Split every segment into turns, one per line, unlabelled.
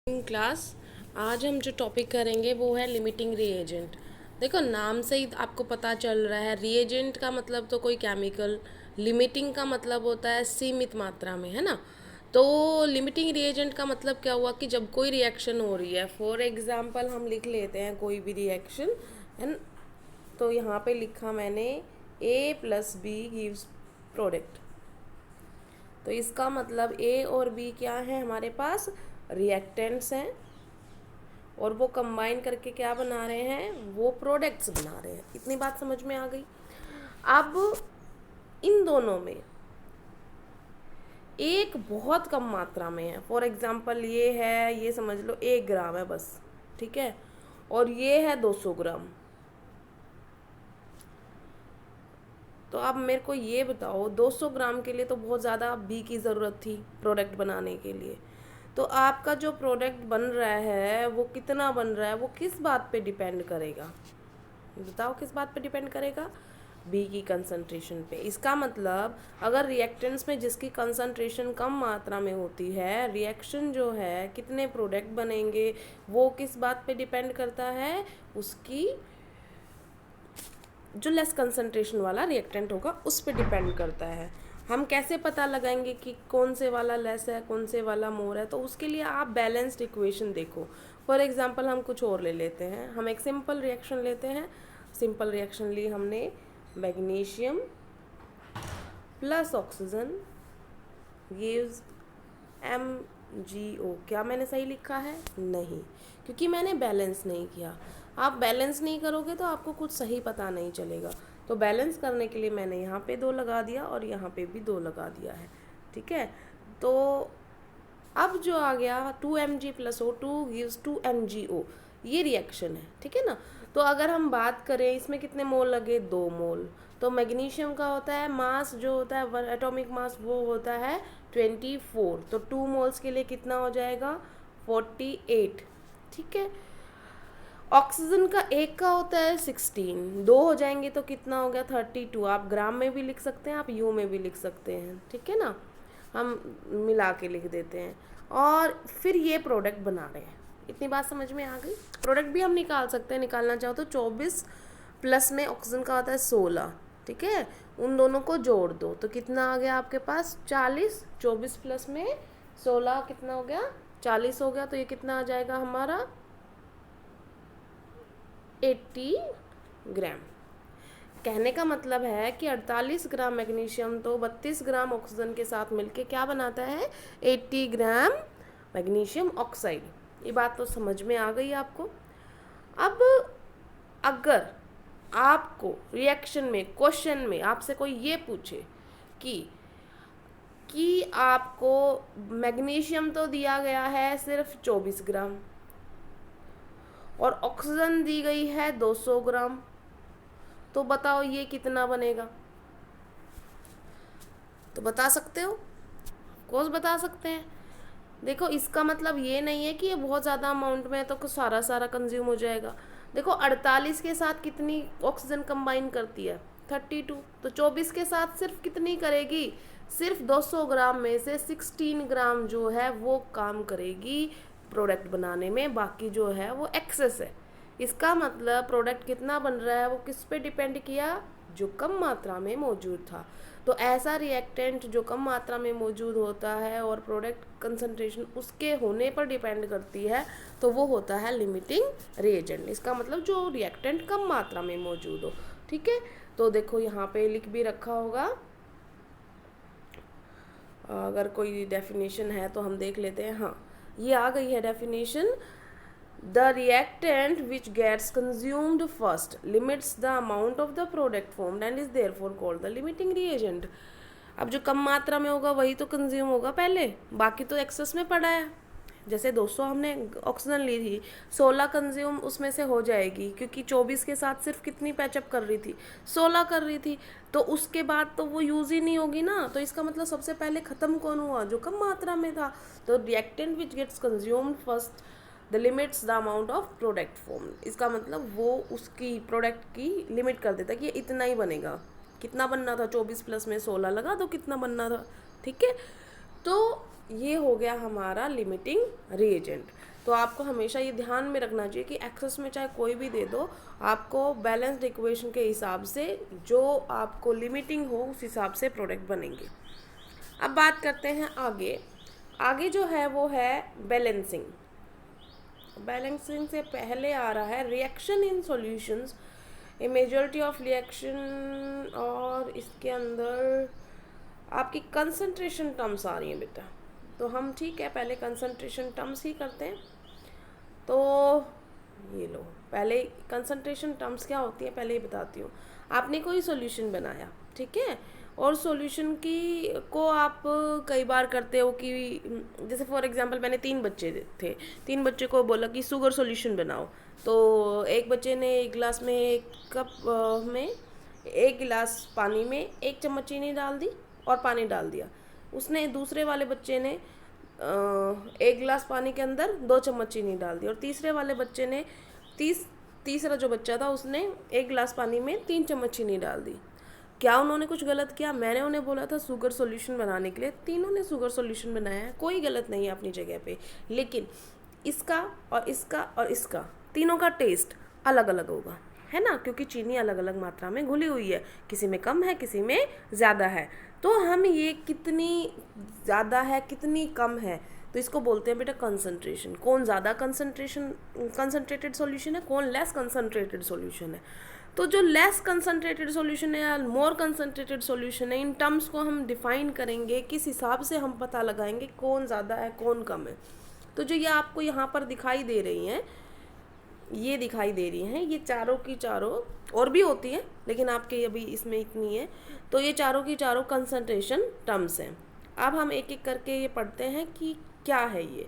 Class. आज हम जो टॉपिक करेंगे वो है लिमिटिंग रिएजेंट। देखो नाम से ही आपको पता चल रहा है, रिएजेंट का मतलब तो कोई केमिकल, लिमिटिंग का मतलब होता है सीमित मात्रा में, है ना। तो लिमिटिंग रिएजेंट का मतलब क्या हुआ कि जब कोई रिएक्शन हो रही है, फॉर एग्जांपल हम लिख लेते हैं कोई भी रिएक्शन है न, तो यहाँ पे लिखा मैंने A+B गिव्स प्रोडक्ट। तो इसका मतलब ए और बी क्या है, हमारे पास रिएक्टेंट्स हैं और वो कंबाइन करके क्या बना रहे हैं, वो प्रोडक्ट्स बना रहे हैं। इतनी बात समझ में आ गई। अब इन दोनों में एक बहुत कम मात्रा में है, फॉर एग्जांपल ये है, ये समझ लो 1 ग्राम है बस, ठीक है, और ये है 200 ग्राम। तो अब मेरे को ये बताओ, 200 ग्राम के लिए तो बहुत ज़्यादा बी की ज़रूरत थी प्रोडक्ट बनाने के लिए। तो आपका जो प्रोडक्ट बन रहा है वो कितना बन रहा है, वो किस बात पे डिपेंड करेगा, बताओ किस बात पे डिपेंड करेगा, बी की कंसंट्रेशन पे। इसका मतलब अगर रिएक्टेंट्स में जिसकी कंसंट्रेशन कम मात्रा में होती है, रिएक्शन जो है कितने प्रोडक्ट बनेंगे वो किस बात पे डिपेंड करता है, उसकी जो लेस कंसंट्रेशन वाला रिएक्टेंट होगा उस पर डिपेंड करता है। हम कैसे पता लगाएंगे कि कौन से वाला लेस है कौन से वाला मोर है, तो उसके लिए आप बैलेंस्ड इक्वेशन देखो। फॉर एग्जांपल हम कुछ और ले लेते हैं, हम एक सिंपल रिएक्शन लेते हैं। सिंपल रिएक्शन ली हमने, magnesium plus oxygen gives MgO। क्या मैंने सही लिखा है? नहीं, क्योंकि मैंने बैलेंस नहीं किया। आप बैलेंस नहीं करोगे तो आपको कुछ सही पता नहीं चलेगा। तो बैलेंस करने के लिए मैंने यहाँ पे 2 लगा दिया और यहाँ पे भी 2 लगा दिया है, ठीक है। तो अब जो आ गया 2Mg+O2 गिव्स 2MgO, ये रिएक्शन है, ठीक है ना। तो अगर हम बात करें इसमें कितने मोल लगे, 2 मोल। तो मैग्नीशियम का होता है मास, जो होता है एटॉमिक मास, वो होता है 24। तो 2 मोल्स के लिए कितना हो जाएगा, 48, ठीक है। ऑक्सीजन का एक का होता है 16, 2 हो जाएंगे तो कितना हो गया, 32। आप ग्राम में भी लिख सकते हैं, आप यू में भी लिख सकते हैं, ठीक है ना। हम मिला के लिख देते हैं और फिर ये प्रोडक्ट बना रहे हैं। इतनी बात समझ में आ गई। प्रोडक्ट भी हम निकाल सकते हैं, निकालना चाहो तो 24 प्लस में ऑक्सीजन का होता है 16, ठीक है। उन दोनों को जोड़ दो तो कितना आ गया आपके पास, 40। 24 प्लस में 16 कितना हो गया, 40 हो गया। तो ये कितना आ जाएगा हमारा, 80 ग्राम। कहने का मतलब है कि 48 ग्राम मैग्नीशियम तो 32 ग्राम ऑक्सीजन के साथ मिलके क्या बनाता है, 80 ग्राम मैग्नीशियम ऑक्साइड। ये बात तो समझ में आ गई आपको। अब अगर आपको रिएक्शन में, क्वेश्चन में आपसे कोई ये पूछे कि आपको मैग्नीशियम तो दिया गया है सिर्फ 24 ग्राम और ऑक्सीजन दी गई है 200 ग्राम, तो बताओ ये कितना बनेगा। तो बता सकते हो, कोर्स बता सकते हैं। देखो इसका मतलब ये नहीं है कि ये बहुत ज़्यादा अमाउंट में है तो सारा सारा कंज्यूम हो जाएगा। देखो 48 के साथ कितनी ऑक्सीजन कंबाइन करती है, 32। तो 24 के साथ सिर्फ कितनी करेगी, सिर्फ 200 ग्राम में से 16 ग्राम जो है वो काम करेगी प्रोडक्ट बनाने में, बाकी जो है वो एक्सेस है। इसका मतलब प्रोडक्ट कितना बन रहा है वो किस पे डिपेंड किया, जो कम मात्रा में मौजूद था। तो ऐसा रिएक्टेंट जो कम मात्रा में मौजूद होता है और प्रोडक्ट कंसंट्रेशन उसके होने पर डिपेंड करती है, तो वो होता है लिमिटिंग रिएजेंट। इसका मतलब जो रिएक्टेंट कम मात्रा में मौजूद हो, ठीक है। तो देखो यहाँ पे लिख भी रखा होगा, अगर कोई डेफिनेशन है तो हम देख लेते हैं। हाँ, ये आ गई है definition. The reactant which gets consumed first limits the amount of the product formed and is therefore called the limiting reagent। अब जो कम मात्रा में होगा वही तो कंज्यूम होगा पहले, बाकी तो एक्सेस में पड़ा है। जैसे 200 हमने ऑक्सीजन ली थी, 16 कंज्यूम उसमें से हो जाएगी, क्योंकि 24 के साथ सिर्फ कितनी पैचअप कर रही थी, 16 कर रही थी। तो उसके बाद तो वो यूज़ ही नहीं होगी ना। तो इसका मतलब सबसे पहले ख़त्म कौन हुआ, जो कम मात्रा में था। तो reactant which gets consumed first the limits the amount of product form. इसका मतलब वो उसकी प्रोडक्ट की लिमिट कर देता है कि ये इतना ही बनेगा। कितना बनना था, 24 प्लस में 16 लगा दो कितना बनना था, ठीक है। तो ये हो गया हमारा लिमिटिंग रिएजेंट। तो आपको हमेशा ये ध्यान में रखना चाहिए कि एक्सेस में चाहे कोई भी दे दो, आपको बैलेंस्ड इक्वेशन के हिसाब से जो आपको लिमिटिंग हो उस हिसाब से प्रोडक्ट बनेंगे। अब बात करते हैं आगे। आगे जो है वो है बैलेंसिंग। बैलेंसिंग से पहले आ रहा है reaction in solutions, A majority of reaction, और इसके अंदर आपकी कंसंट्रेशन टर्म्स आ रही हैं बेटा। तो हम ठीक है पहले कंसंट्रेशन टर्म्स ही करते हैं। तो ये लो, पहले कंसंट्रेशन टर्म्स क्या होती है पहले ही बताती हूँ। आपने कोई सॉल्यूशन बनाया, ठीक है, और सॉल्यूशन की को आप कई बार करते हो कि जैसे फॉर एग्जांपल मैंने 3 बच्चे थे, 3 बच्चे को बोला कि शुगर सॉल्यूशन बनाओ। तो एक बच्चे ने एक गिलास में, एक कप में 1 गिलास पानी में 1 चम्मच चीनी डाल दी और पानी डाल दिया। उसने दूसरे वाले बच्चे ने 1 गिलास पानी के अंदर 2 चम्मच चीनी डाल दी, और तीसरे वाले बच्चे ने तीसरा जो बच्चा था उसने 1 गिलास पानी में 3 चम्मच चीनी डाल दी। क्या उन्होंने कुछ गलत किया? मैंने उन्हें बोला था शुगर सॉल्यूशन बनाने के लिए, तीनों ने शुगर सॉल्यूशन बनाया है, कोई गलत नहीं है अपनी जगह पे। लेकिन इसका और इसका और इसका तीनों का टेस्ट अलग अलग होगा, है ना, क्योंकि चीनी अलग अलग मात्रा में घुली हुई है, किसी में कम है किसी में ज़्यादा है। तो हम ये कितनी ज़्यादा है कितनी कम है, तो इसको बोलते हैं बेटा कंसंट्रेशन। कौन ज़्यादा कंसंट्रेटेड सॉल्यूशन है, कौन लेस कंसंट्रेटेड सॉल्यूशन है। तो जो लेस कंसंट्रेटेड सॉल्यूशन है या मोर कंसंट्रेटेड सॉल्यूशन है, इन टर्म्स को हम डिफाइन करेंगे, किस हिसाब से हम पता लगाएंगे कौन ज़्यादा है कौन कम है। तो जो ये आपको यहाँ पर दिखाई दे रही हैं, ये दिखाई दे रही हैं, ये चारों की चारों, और भी होती है लेकिन आपके अभी इसमें इतनी है। तो ये चारों की चारों कंसंट्रेशन टर्म्स हैं। अब हम एक एक करके ये पढ़ते हैं कि क्या है ये,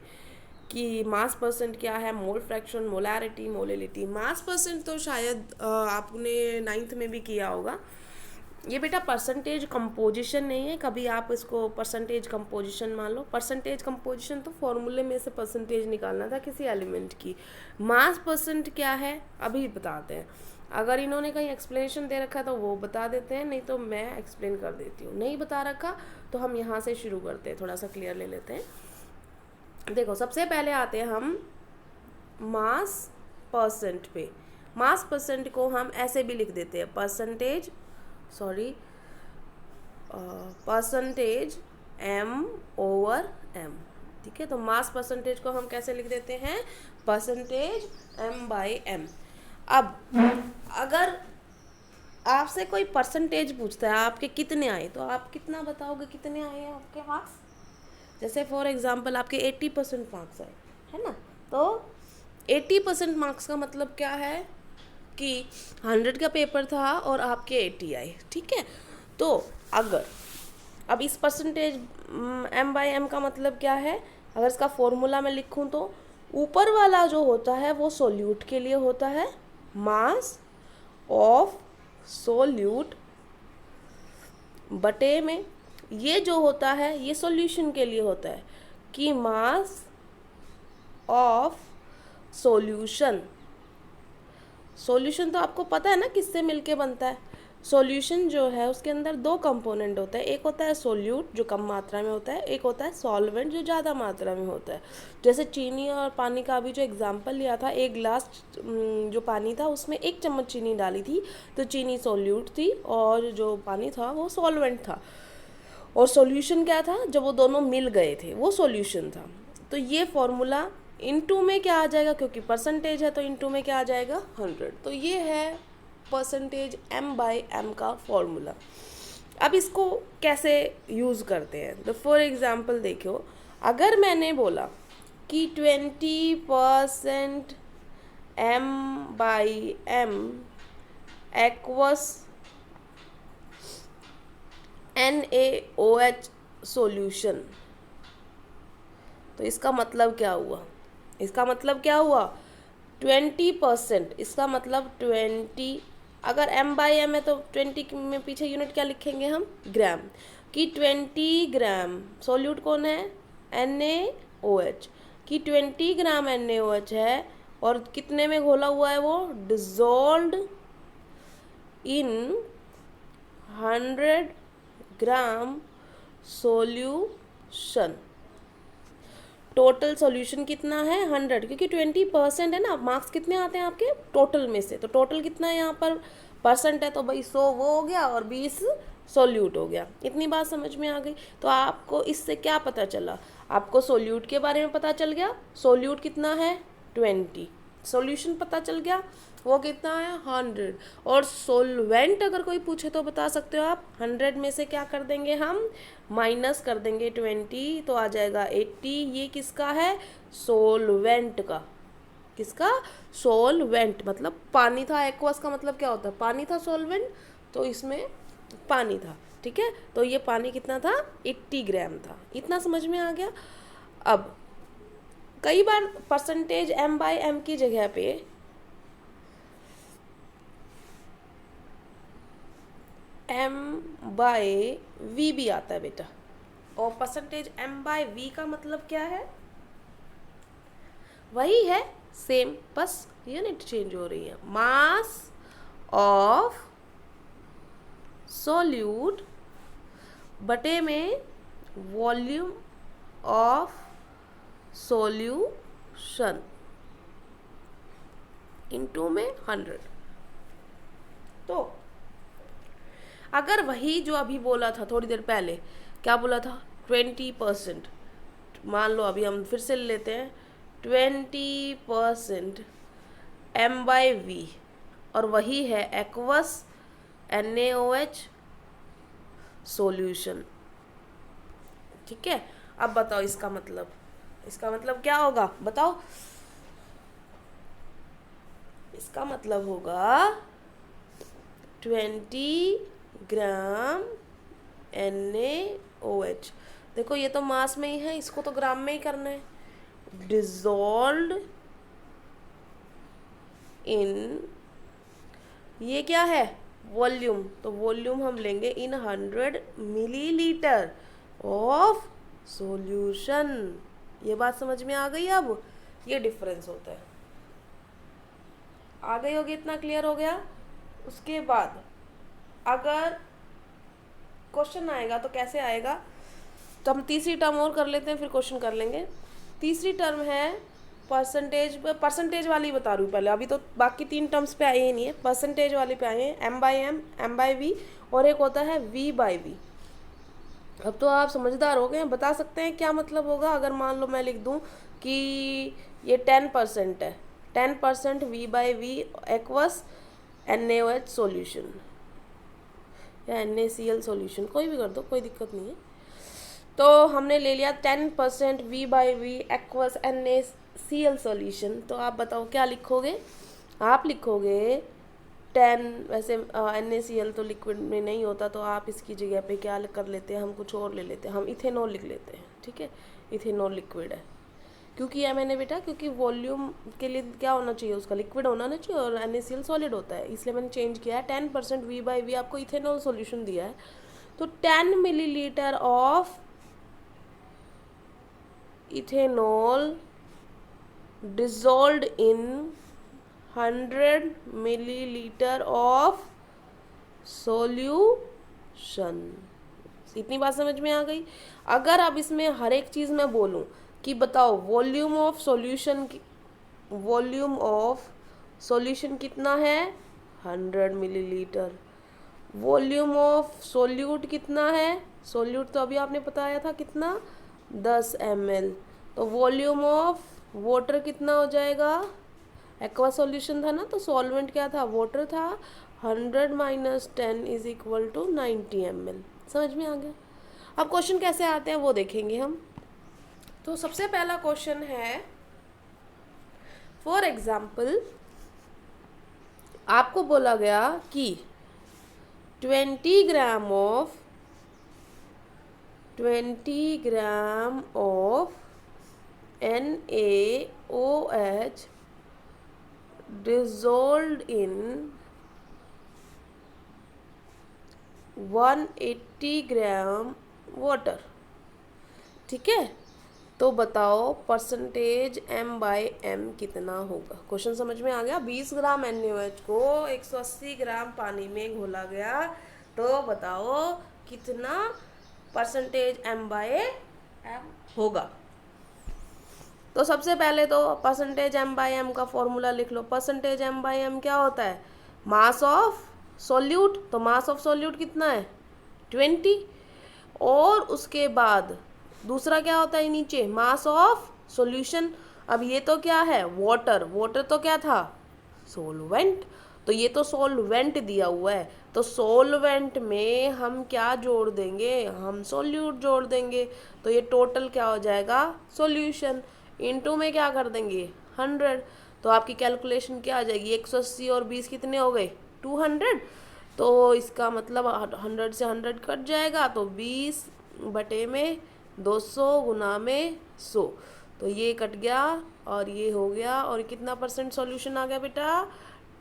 कि मास परसेंट क्या है, मोल फ्रैक्शन, मोलैरिटी, मोलिलिटी। मास परसेंट तो शायद आपने 9th में भी किया होगा। ये बेटा परसेंटेज कंपोजिशन नहीं है, कभी आप इसको परसेंटेज कंपोजिशन मान लो। परसेंटेज कंपोजिशन तो फॉर्मूले में से परसेंटेज निकालना था किसी एलिमेंट की। मास परसेंट क्या है अभी बताते हैं। अगर इन्होंने कहीं एक्सप्लेनेशन दे रखा है तो वो बता देते हैं, नहीं तो मैं एक्सप्लेन कर देती हूँ। नहीं बता रखा तो हम यहाँ से शुरू करते हैं, थोड़ा सा क्लियर ले लेते हैं। देखो सबसे पहले आते हैं हम मास परसेंट पे। मास परसेंट को हम ऐसे भी लिख देते हैं, परसेंटेज m/m, ठीक है। तो मास परसेंटेज को हम कैसे लिख देते हैं, परसेंटेज m/m। अब अगर आपसे कोई परसेंटेज पूछता है आपके कितने आए, तो आप कितना बताओगे कितने आए हैं आपके मार्क्स। जैसे फॉर एग्जांपल आपके 80% मार्क्स आए, है ना, तो 80% मार्क्स का मतलब क्या है कि 100 का पेपर था और आपके 80 आए, ठीक है। तो अगर अब इस परसेंटेज m/m का मतलब क्या है, अगर इसका फॉर्मूला मैं लिखूं तो ऊपर वाला जो होता है वो सोल्यूट के लिए होता है, मास ऑफ सोल्यूट, बटे में ये जो होता है ये सॉल्यूशन के लिए होता है कि मास ऑफ सॉल्यूशन। सॉल्यूशन तो आपको पता है ना किससे मिलके बनता है। सॉल्यूशन जो है उसके अंदर 2 कंपोनेंट होता है, एक होता है सोल्यूट जो कम मात्रा में होता है, एक होता है सॉल्वेंट जो ज़्यादा मात्रा में होता है। जैसे चीनी और पानी का अभी जो एग्जांपल लिया था, 1 गिलास जो पानी था उसमें 1 चम्मच चीनी डाली थी, तो चीनी सोल्यूट थी और जो पानी था वो सॉल्वेंट था। और सॉल्यूशन क्या था, जब वो दोनों मिल गए थे वो सॉल्यूशन था। तो ये फॉर्मूला इनटू में क्या आ जाएगा, क्योंकि परसेंटेज है तो इनटू में क्या आ जाएगा 100। तो ये है परसेंटेज m/m का फॉर्मूला। अब इसको कैसे यूज़ करते हैं, तो फॉर एग्जांपल देखो, अगर मैंने बोला कि 20% m/m एक्वस NaOH सॉल्यूशन, तो इसका मतलब क्या हुआ, 20%, इसका मतलब 20, अगर m/m है तो 20 में पीछे यूनिट क्या लिखेंगे हम, ग्राम, कि 20 ग्राम सॉल्यूट कौन है, NaOH, कि 20 ग्राम NaOH है और कितने में घोला हुआ है वो, डिजोल्व्ड इन 100 ग्राम सॉल्यूशन। टोटल सॉल्यूशन कितना है 100, क्योंकि 20% है ना, मार्क्स कितने आते हैं आपके टोटल में से, तो टोटल कितना है यहाँ पर परसेंट है, तो भाई 100 वो हो गया और 20 सोल्यूट हो गया। इतनी बात समझ में आ गई। तो आपको इससे क्या पता चला, आपको सोल्यूट के बारे में पता चल गया, सोल्यूट कितना है 20, सॉल्यूशन पता चल गया वो कितना है 100, और सोलवेंट अगर कोई पूछे तो बता सकते हो आप 100 में से क्या कर देंगे हम, माइनस कर देंगे 20, तो आ जाएगा 80। ये किसका है, सोलवेंट का। किसका, सोलवेंट मतलब पानी था, एक्वस का मतलब क्या होता है, पानी था, सोलवेंट तो इसमें पानी था, ठीक है। तो ये पानी कितना था 80 ग्राम था। इतना समझ में आ गया। अब कई बार परसेंटेज m/m की जगह पे m/v भी आता है बेटा, और परसेंटेज m/v का मतलब क्या है, वही है सेम, बस यूनिट चेंज हो रही है। मास ऑफ सोल्यूट बटे में वॉल्यूम ऑफ सॉल्यूशन इनटू में 100। तो अगर वही जो अभी बोला था थोड़ी देर पहले, क्या बोला था 20%, मान लो अभी हम फिर से लेते हैं 20% m/v, और वही है एक्वस NaOH सॉल्यूशन, ठीक है। अब बताओ इसका मतलब क्या होगा, बताओ। इसका मतलब होगा 20 ग्राम NaOH। देखो ये तो मास में ही है, इसको तो ग्राम में ही करना है। डिजोल्व इन, ये क्या है वॉल्यूम, तो वॉल्यूम हम लेंगे इन 100 मिलीलीटर ऑफ सॉल्यूशन। ये बात समझ में आ गई। अब ये डिफरेंस होता है, आ गई होगी, इतना क्लियर हो गया। उसके बाद अगर क्वेश्चन आएगा तो कैसे आएगा, तो हम तीसरी टर्म और कर लेते हैं फिर क्वेश्चन कर लेंगे। तीसरी टर्म है परसेंटेज वाली बता रही हूँ पहले, अभी तो बाकी 3 टर्म्स पे आए ही नहीं है, परसेंटेज वाले पे आए हैं, m/m, m/v, और एक होता है v/v। अब तो आप समझदार हो गए हैं, बता सकते हैं क्या मतलब होगा। अगर मान लो मैं लिख दूं कि ये 10% है, 10% v/v एक्वस NaOH सॉल्यूशन या NaCl सॉल्यूशन, कोई भी कर दो, कोई दिक्कत नहीं है। तो हमने ले लिया 10% v/v एक्वस NaCl सॉल्यूशन। तो आप बताओ क्या लिखोगे, आप लिखोगे 10, वैसे NaCl तो लिक्विड में नहीं होता, तो आप इसकी जगह पे क्या कर लेते हैं, हम कुछ और ले लेते हैं, हम इथेनॉल लिख लेते हैं, ठीक है। इथेनॉल लिक्विड है, क्यों किया मैंने बेटा, क्योंकि वॉल्यूम के लिए क्या होना चाहिए, उसका लिक्विड होना नहीं चाहिए, और NaCl सॉलिड होता है, इसलिए मैंने चेंज किया है। 10% v/v आपको इथेनॉल सॉल्यूशन दिया है, तो 10 millilitre of ethanol dissolved in 100 millilitre of solution. इतनी बात समझ में आ गई। अगर अब इसमें हर एक चीज़ मैं बोलूं कि बताओ वॉल्यूम ऑफ सॉल्यूशन कितना है 100 मिलीलीटर, वॉल्यूम ऑफ सोल्यूट कितना है, सोल्यूट तो अभी आपने बताया था कितना 10 ml, तो वॉल्यूम ऑफ वाटर कितना हो जाएगा, एक्वा सॉल्यूशन था ना, तो सॉल्वेंट क्या था, वाटर था, 100 - 10 = 90 ml। समझ में आ गया। अब क्वेश्चन कैसे आते हैं वो देखेंगे हम। तो सबसे पहला क्वेश्चन है, फॉर एग्जाम्पल आपको बोला गया कि 20 gram of NaOH dissolved in 180 gram water, ठीक है। तो बताओ परसेंटेज m/m कितना होगा। क्वेश्चन समझ में आ गया। 20 ग्राम NaOH को 180 ग्राम पानी में घोला गया, तो बताओ कितना परसेंटेज m/m होगा। तो सबसे पहले तो परसेंटेज m बाई एम का फॉर्मूला लिख लो। परसेंटेज m बाई एम क्या होता है? Mass of solute. तो मास ऑफ सोल्यूट कितना है? 20। और उसके बाद दूसरा क्या होता है नीचे? Mass of solution. अब ये तो क्या है? वाटर। वाटर तो क्या था? सोलवेंट। तो ये तो सोलवेंट दिया हुआ है, तो सोलवेंट में हम क्या जोड़ देंगे? हम सोल्यूट जोड़ देंगे। तो ये टोटल क्या हो जाएगा? सॉल्यूशन। इनटू में क्या कर देंगे? 100। तो आपकी कैलकुलेशन क्या आ जाएगी? 180 और 20 कितने हो गए? 200। तो इसका मतलब 100 से 100 कट जाएगा, तो 20 बटे में 200 गुना में 100। तो ये कट गया और ये हो गया। और कितना परसेंट सॉल्यूशन आ गया बेटा?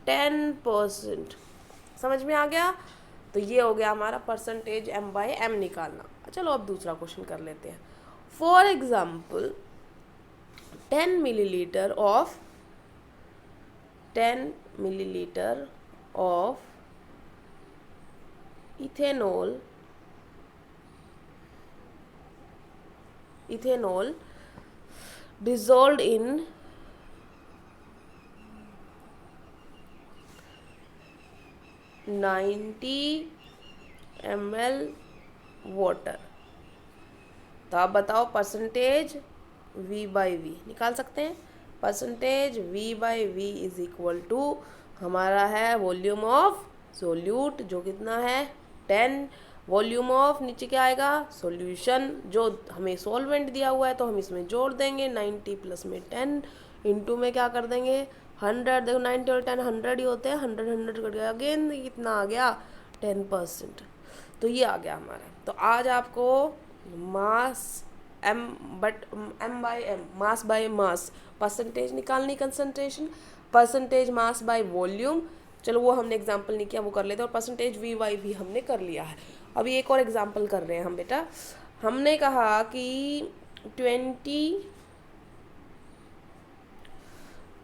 10%। समझ में आ गया? तो ये हो गया हमारा परसेंटेज m बाई एम निकालना। चलो अब दूसरा क्वेश्चन कर लेते हैं। For example 10 millilitre of ethanol dissolved in 90 ml water. तो आप बताओ परसेंटेज v बाई वी निकाल सकते हैं। Percentage v by V is equal to हमारा है वॉल्यूम ऑफ सोल्यूट, जो कितना है? 10। वॉल्यूम ऑफ नीचे क्या आएगा? सॉल्यूशन। जो हमें सॉल्वेंट दिया हुआ है तो हम इसमें जोड़ देंगे 90 प्लस में 10, इनटू में क्या कर देंगे? 100। देखो 90 और 10 100 ही होते हैं। 100 कट गया, अगेन कितना आ गया? 10%। तो ये आ गया हमारा। तो आज आपको mass m by m, mass by mass, percentage निकालनी, concentration, percentage mass by volume. चलो वो हमने एग्जाम्पल नहीं किया, वो कर लेते हैं। और परसेंटेज v बाई वी हमने कर लिया है। अभी एक और एग्जाम्पल कर रहे हैं हम बेटा। हमने कहा कि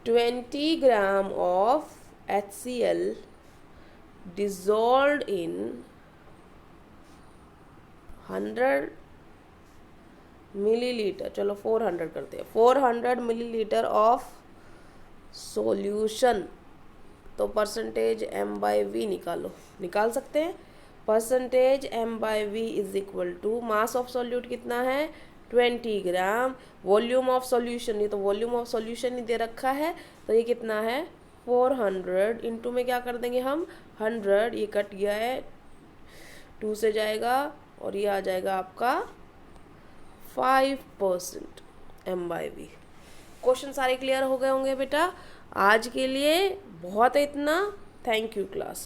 20 gram of HCl dissolved in 100 millilitre, चलो 400 करते हैं, 400 मिलीलीटर ऑफ सॉल्यूशन। तो परसेंटेज m बाई वी निकाल सकते हैं। Percentage m by V is equal to mass of solute कितना है? 20 ग्राम। वॉल्यूम ऑफ सॉल्यूशन, ये तो वॉल्यूम ऑफ सॉल्यूशन ही दे रखा है, तो ये कितना है? 400। इनटू में क्या कर देंगे हम? 100। ये कट गया है, 2 से जाएगा और ये आ जाएगा आपका 5% m बाई वी। क्वेश्चन सारे क्लियर हो गए होंगे बेटा। आज के लिए बहुत है इतना। Thank you class.